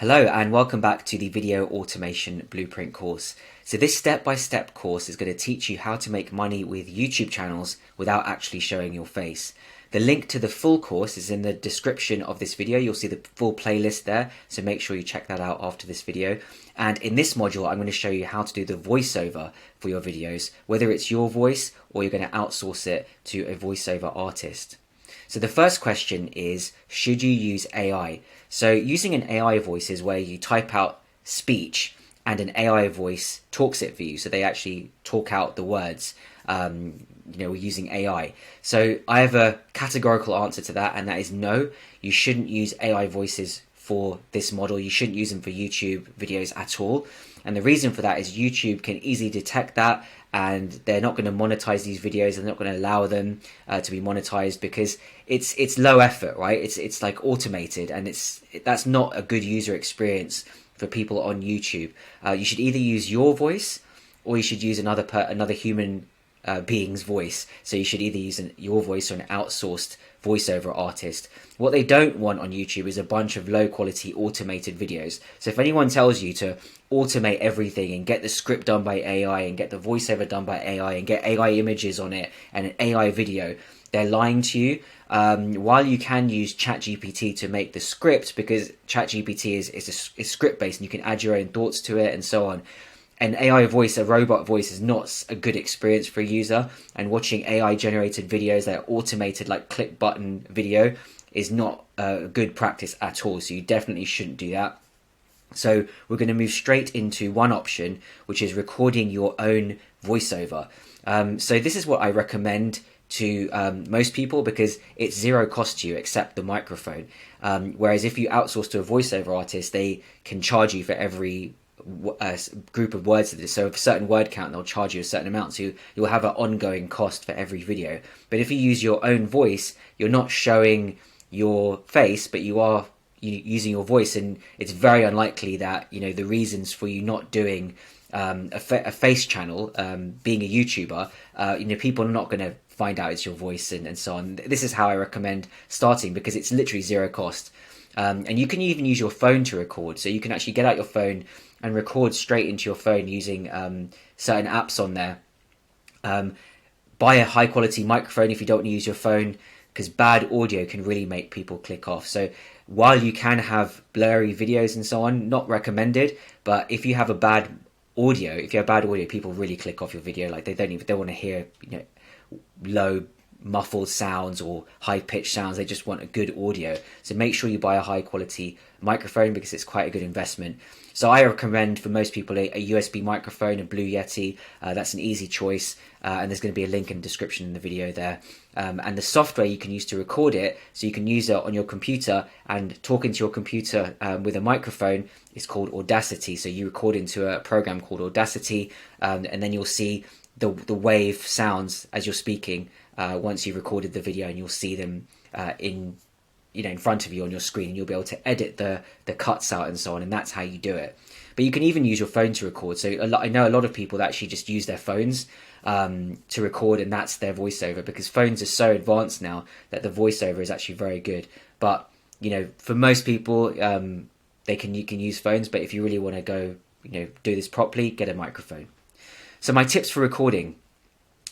Hello and welcome back to the Video Automation Blueprint course. So this step-by-step course is going to teach you how to make money with YouTube channels without actually showing your face. The link to the full course is in the description of this video. You'll see the full playlist there, so make sure you check that out after this video. And in this module, I'm going to show you how to do the voiceover for your videos, whether it's your voice or you're going to outsource it to a voiceover artist. So the first question is, should you use AI? So using an AI voice is where you type out speech and an AI voice talks it for you. So they actually talk out the words, using AI. So I have a categorical answer to that, and that is no, you shouldn't use AI voices for this model. You shouldn't use them for YouTube videos at all. And the reason for that is YouTube can easily detect that, and they're not going to monetize these videos. They're not going to allow them to be monetized because it's low effort, right? It's like automated, and that's not a good user experience for people on YouTube. You should either use your voice or you should use another human being's voice. So you should either use your voice or an outsourced voiceover artist. What they don't want on YouTube is a bunch of low quality automated videos. So if anyone tells you to automate everything and get the script done by AI and get the voiceover done by AI and get AI images on it and an AI video, they're lying to you. While you can use ChatGPT to make the script, because ChatGPT is script based and you can add your own thoughts to it and so on, an AI voice, a robot voice, is not a good experience for a user, and watching AI generated videos that are automated like click button video is not a good practice at all. So you definitely shouldn't do that. So we're going to move straight into one option, which is recording your own voiceover. So this is what I recommend to most people because it's zero cost to you except the microphone. Whereas if you outsource to a voiceover artist, they can charge you for every group of words. So for a certain word count, they'll charge you a certain amount. So you'll have an ongoing cost for every video. But if you use your own voice, you're not showing your face, but you are using your voice, and it's very unlikely that the reasons for you not doing a face channel, being a YouTuber, people are not going to find out it's your voice and so on. This is how I recommend starting because it's literally zero cost. And you can even use your phone to record. So you can actually get out your phone and record straight into your phone using certain apps on there. Buy a high quality microphone if you don't want to use your phone, because bad audio can really make people click off. So while you can have blurry videos and so on, not recommended, but if you have bad audio, people really click off your video. Like they don't want to hear low muffled sounds or high pitched sounds. They just want a good audio. So make sure you buy a high quality microphone because it's quite a good investment. So I recommend for most people a USB microphone, a Blue Yeti. That's an easy choice, and there's going to be a link in the description in the video there. And the software you can use to record it, so you can use it on your computer and talk into your computer with a microphone, is called Audacity. So you record into a program called Audacity, and then you'll see the wave sounds as you're speaking once you've recorded the video, and you'll see them in front of you on your screen, and you'll be able to edit the cuts out and so on, and that's how you do it. But you can even use your phone to record. So I know a lot of people that actually just use their phones to record, and that's their voiceover, because phones are so advanced now that the voiceover is actually very good. But for most people, you can use phones, but if you really want to go do this properly, get a microphone. So my tips for recording.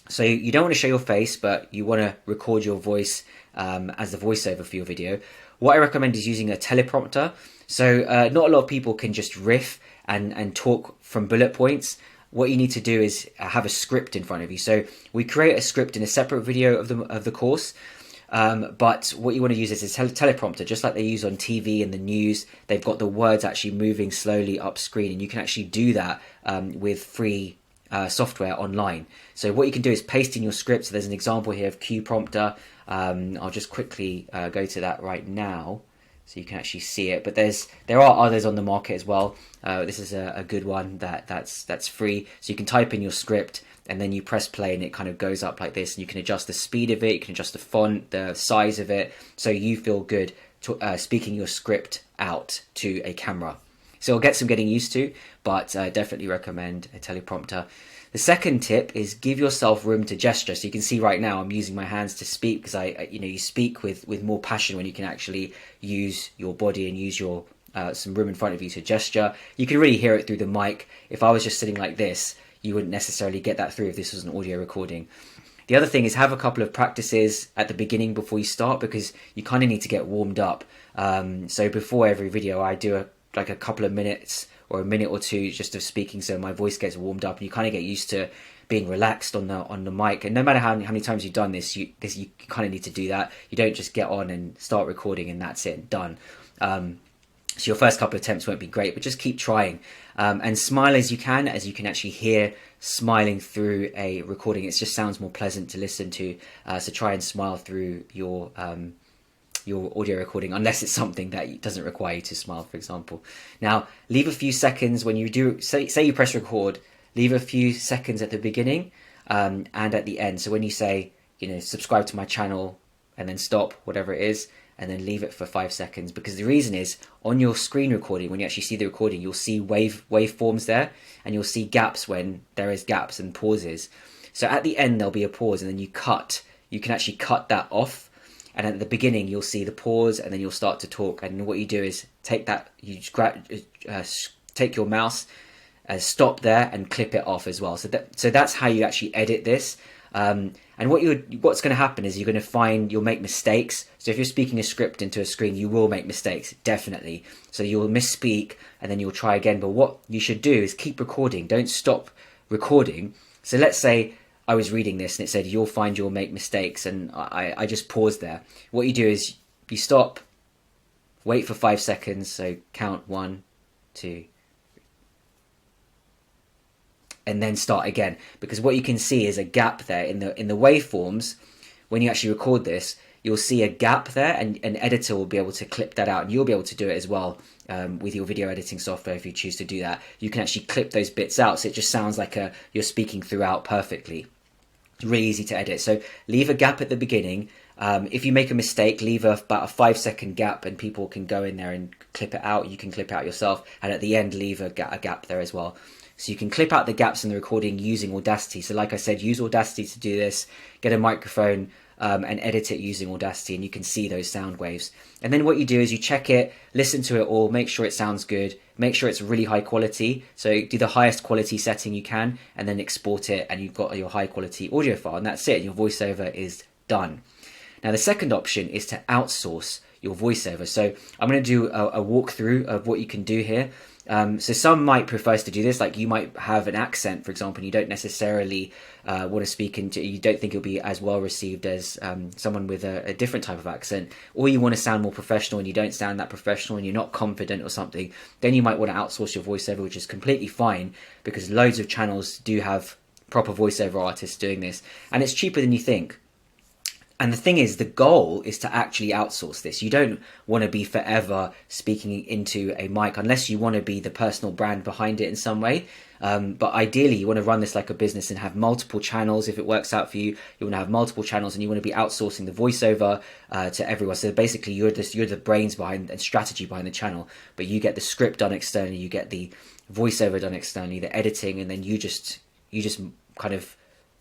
So you don't want to show your face, but you want to record your voice as the voiceover for your video. What I recommend is using a teleprompter. So not a lot of people can just riff and talk from bullet points. What you need to do is have a script in front of you. So we create a script in a separate video of the course. But what you want to use is a teleprompter, just like they use on TV and the news. They've got the words actually moving slowly up screen, and you can actually do that with free software online. So what you can do is paste in your script. So there's an example here of Q Prompter. I'll just quickly go to that right now so you can actually see it. But there are others on the market as well. This is a good one that's free. So you can type in your script and then you press play and it kind of goes up like this. And you can adjust the speed of it. You can adjust the font, the size of it, so you feel good speaking your script out to a camera. So it'll get some getting used to, but definitely recommend a teleprompter. The second tip is give yourself room to gesture. So you can see right now I'm using my hands to speak because you speak with more passion when you can actually use your body and use your some room in front of you to gesture. You can really hear it through the mic. If I was just sitting like this, you wouldn't necessarily get that through if this was an audio recording. The other thing is have a couple of practices at the beginning before you start, because you kind of need to get warmed up. So before every video, I do like a couple of minutes or a minute or two just of speaking, so my voice gets warmed up, and you kind of get used to being relaxed on the mic. And no matter how many times you've done this, you kind of need to do that. You don't just get on and start recording and that's it, done. So your first couple of attempts won't be great, but just keep trying, and smile as you can actually hear smiling through a recording. It just sounds more pleasant to listen to. So try and smile through your audio recording, unless it's something that doesn't require you to smile, for example. Now, leave a few seconds when you do, say you press record, leave a few seconds at the beginning and at the end. So when you say, subscribe to my channel, and then stop, whatever it is, and then leave it for 5 seconds, because the reason is on your screen recording, when you actually see the recording, you'll see waveforms there, and you'll see gaps when there is gaps and pauses. So at the end there'll be a pause, and then you can actually cut that off, and at the beginning you'll see the pause, and then you'll start to talk. And what you do is take your mouse, stop there, and clip it off as well. So that's how you actually edit this. And what's going to happen is you'll make mistakes. So if you're speaking a script into a screen, you will make mistakes, definitely. So you'll misspeak, and then you'll try again. But what you should do is keep recording. Don't stop recording. So let's say I was reading this and it said, you'll find you'll make mistakes, and I just paused there. What you do is you stop, wait for 5 seconds. So count 1, 2, and then start again, because what you can see is a gap there in the waveforms. When you actually record this, you'll see a gap there, and an editor will be able to clip that out, and you'll be able to do it as well with your video editing software. If you choose to do that, you can actually clip those bits out, so it just sounds like you're speaking throughout perfectly. It's really easy to edit. So leave a gap at the beginning. If you make a mistake, leave about a 5-second gap, and people can go in there and clip it out. You can clip it out yourself, and at the end leave a gap there as well. So you can clip out the gaps in the recording using Audacity. So like I said, use Audacity to do this. Get a microphone and edit it using Audacity, and you can see those sound waves. And then what you do is you check it, listen to it all, make sure it sounds good, make sure it's really high quality. So do the highest quality setting you can, and then export it, and you've got your high quality audio file, and that's it. Your voiceover is done. Now the second option is to outsource your voiceover. So I'm going to do a walkthrough of what you can do here. So some might prefer us to do this, like you might have an accent, for example, and you don't necessarily want to speak into, you don't think it'll be as well received as someone with a different type of accent, or you want to sound more professional and you don't sound that professional and you're not confident or something. Then you might want to outsource your voiceover, which is completely fine, because loads of channels do have proper voiceover artists doing this, and it's cheaper than you think. And the thing is, the goal is to actually outsource this. You don't want to be forever speaking into a mic, unless you want to be the personal brand behind it in some way. But ideally, you want to run this like a business and have multiple channels. If it works out for you, you want to have multiple channels, and you want to be outsourcing the voiceover to everyone. So basically, you're the brains behind and strategy behind the channel, but you get the script done externally, you get the voiceover done externally, the editing, and then you just kind of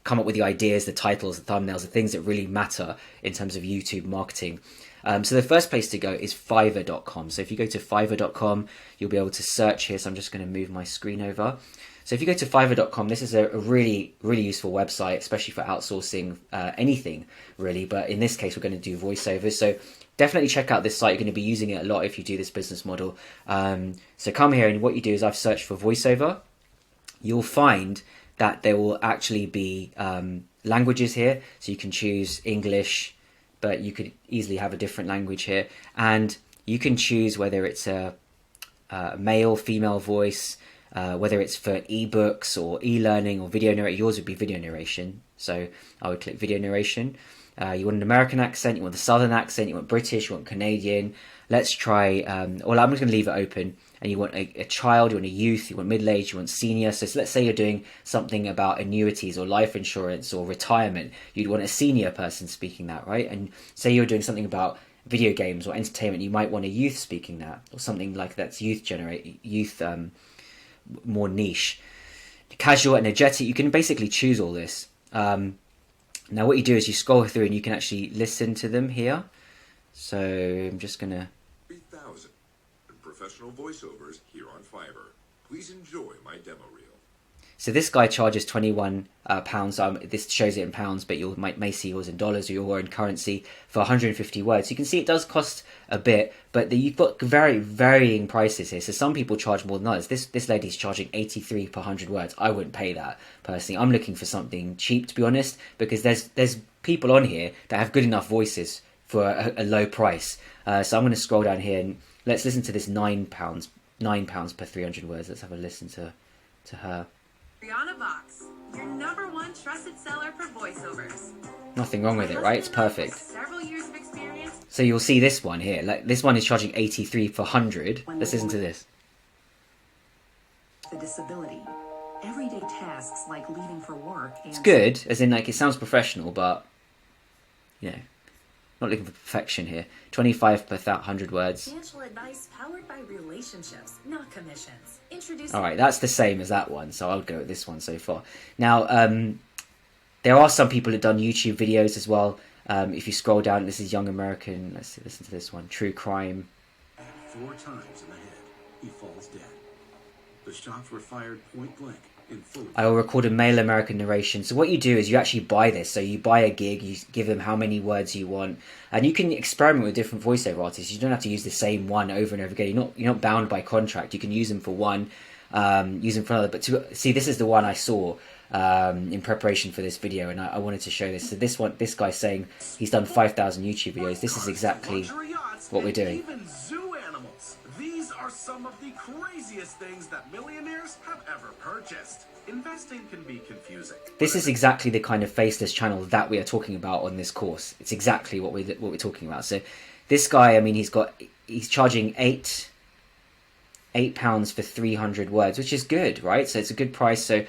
come up with the ideas, the titles, the thumbnails, the things that really matter in terms of YouTube marketing. So the first place to go is Fiverr.com. So if you go to Fiverr.com, you'll be able to search here. So I'm just going to move my screen over. So if you go to Fiverr.com, this is a really, really useful website, especially for outsourcing anything, really. But in this case, we're going to do voiceovers. So definitely check out this site. You're going to be using it a lot if you do this business model. So come here, and what you do is I've searched for voiceover. You'll find that there will actually be languages here. So you can choose English, but you could easily have a different language here. And you can choose whether it's a male, female voice, whether it's for ebooks or e-learning or video narration. Yours would be video narration. So I would click video narration. You want an American accent, you want the Southern accent, you want British, you want Canadian. Let's try, well, I'm just going to leave it open. And you want a child, you want a youth, you want middle-aged, you want senior. So let's say you're doing something about annuities or life insurance or retirement. You'd want a senior person speaking that, right? And say you're doing something about video games or entertainment, you might want a youth speaking that, or something like that's more niche. Casual, energetic, you can basically choose all this. Now what you do is you scroll through and you can actually listen to them here. So I'm just going to... professional voiceovers here on Fiverr. Please enjoy my demo reel. So this guy charges £21. This shows it in pounds, but you may see yours in dollars or your own currency for 150 words. You can see it does cost a bit, but you've got very varying prices here. So some people charge more than others. This lady's charging 83 per 100 words. I wouldn't pay that personally. I'm looking for something cheap, to be honest, because there's people on here that have good enough voices for a low price. So I'm going to scroll down here and let's listen to this £9 per 300 words. Let's have a listen to her. Brianna Vox, your #1 trusted seller for voiceovers. Nothing wrong with it, right? It's perfect. Several years of experience. So you'll see this one here. Like this one is charging 83 for 100. Let's listen to this. The disability, everyday tasks like leaving for work. And it's good, as in like it sounds professional, but you know, not looking for perfection here. 25 per 100 words. Financial advice powered by relationships, not commissions. All right, that's the same as that one, so I'll go with this one so far. Now, there are some people who've done YouTube videos as well. If you scroll down, this is Young American. Let's see, listen to this one. True crime. 4 times in the head, he falls dead. The shots were fired point blank. I will record a male American narration. So what you do is you actually buy this. So you buy a gig, you give them how many words you want, and you can experiment with different voiceover artists. You don't have to use the same one over and over again. You're not bound by contract. You can use them for one, use them for another. But see, this is the one I saw in preparation for this video, and I wanted to show this. So this guy's saying he's done 5,000 YouTube videos. This is exactly what we're doing. These are some of the craziest things that millionaires have ever purchased. Investing can be confusing. This is exactly the kind of faceless channel that we are talking about on this course. It's exactly what we're talking about. So this guy, I mean, he's charging £8 for 300 words, which is good, right? So it's a good price. So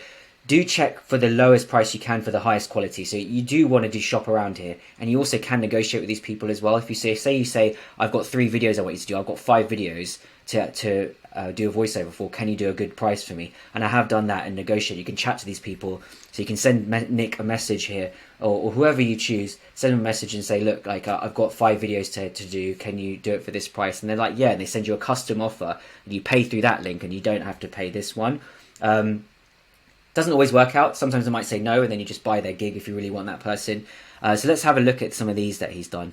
do check for the lowest price you can for the highest quality. So you do want to do shop around here, and you also can negotiate with these people as well. If you say I've got 3 videos I want you to do, I've got 5 videos to do a voiceover for, can you do a good price for me? And I have done that and negotiate. You can chat to these people, so you can send Nick a message here, or whoever you choose, send them a message and say, look, like I've got 5 videos to do, can you do it for this price? And they're like, yeah, and they send you a custom offer, and you pay through that link, and you don't have to pay this one. Doesn't always work out. Sometimes I might say no, and then you just buy their gig if you really want that person. So let's have a look at some of these that he's done.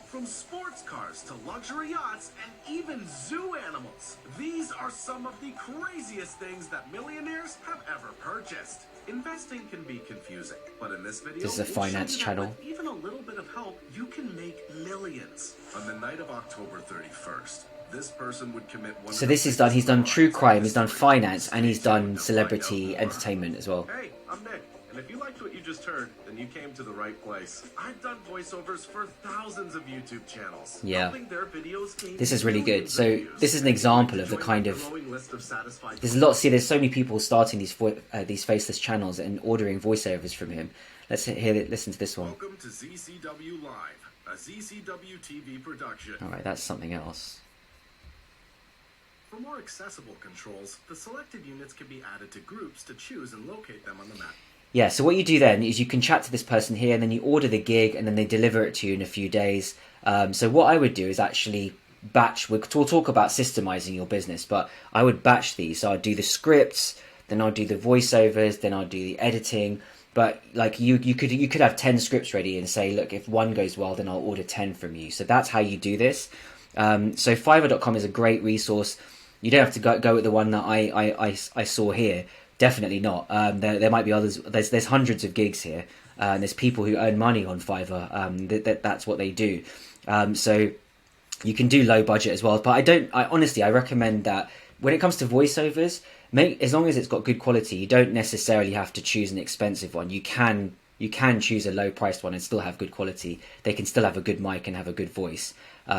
From sports cars to luxury yachts and even zoo animals, these are some of the craziest things that millionaires have ever purchased. Investing can be confusing, but in this video, this is a finance channel. With even a little bit of help, you can make millions. On the night of October 31st, this person would commit one. So this is done. He's done true crime, he's done finance, and he's done celebrity entertainment as well. Hey, I'm Nick, and if you liked what you just heard, then you came to the right place. I've done voiceovers for thousands of YouTube channels. Yeah, their videos this is really good. So this is an example of the kind of. There's a lot. See, there's so many people starting these faceless channels and ordering voiceovers from him. Let's listen to this one. Welcome to ZCW Live, a ZCW TV production. All right, that's something else. For more accessible controls, the selected units can be added to groups to choose and locate them on the map. Yeah, so what you do then is you can chat to this person here, and then you order the gig, and then they deliver it to you in a few days. So what I would do is actually batch. We'll talk about systemizing your business, but I would batch these. So I'd do the scripts, then I'd do the voiceovers, then I'd do the editing. But like you could have 10 scripts ready and say, look, if one goes well, then I'll order 10 from you. So that's how you do this. So Fiverr.com is a great resource. You don't have to go with the one that I saw here. Definitely not. There might be others. There's hundreds of gigs here. And there's people who earn money on Fiverr. That's what they do. So you can do low budget as well. But I recommend that when it comes to voiceovers, as long as it's got good quality, you don't necessarily have to choose an expensive one. You can choose a low priced one and still have good quality. They can still have a good mic and have a good voice.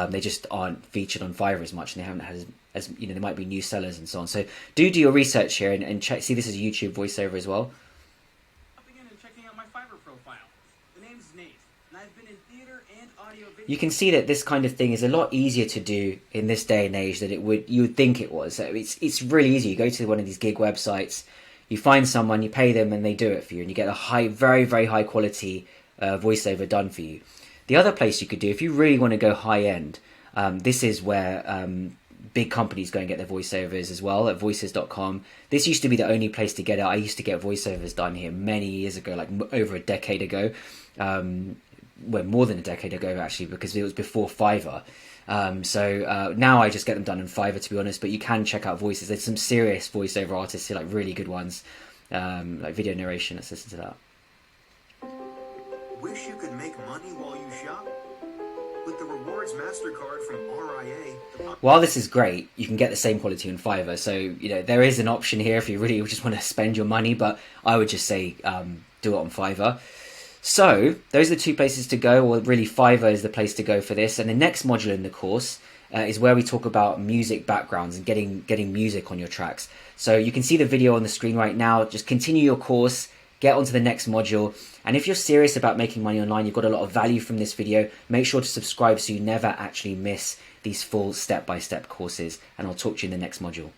They just aren't featured on Fiverr as much, and they haven't had as there might be new sellers and so on. So do your research here and check. See, this is a YouTube voiceover as well. Hopping in and checking out my Fiverr profile. The name's Nate, and I've been in theater and audio video. You can see that this kind of thing is a lot easier to do in this day and age than you would think it was. So it's really easy. You go to one of these gig websites, you find someone, you pay them, and they do it for you, and you get a very, very high quality voiceover done for you. The other place you could do, if you really want to go high end, this is where big companies go and get their voiceovers as well at voices.com. This used to be the only place to get it. I used to get voiceovers done here many years ago, like over a decade ago. Well, more than a decade ago actually, because it was before Fiverr. Now I just get them done in Fiverr, to be honest, but you can check out Voices. There's some serious voiceover artists here, like really good ones, like video narration. Let's listen to that. Wish you could make money while you shop? With the Rewards MasterCard from RIA... While this is great, you can get the same quality on Fiverr, so there is an option here if you really just want to spend your money, but I would just say do it on Fiverr. So those are the two places to go, or really Fiverr is the place to go for this. And the next module in the course is where we talk about music backgrounds and getting music on your tracks. So you can see the video on the screen right now. Just continue your course, get onto the next module. And if you're serious about making money online, you've got a lot of value from this video, make sure to subscribe so you never actually miss these full step-by-step courses. And I'll talk to you in the next module.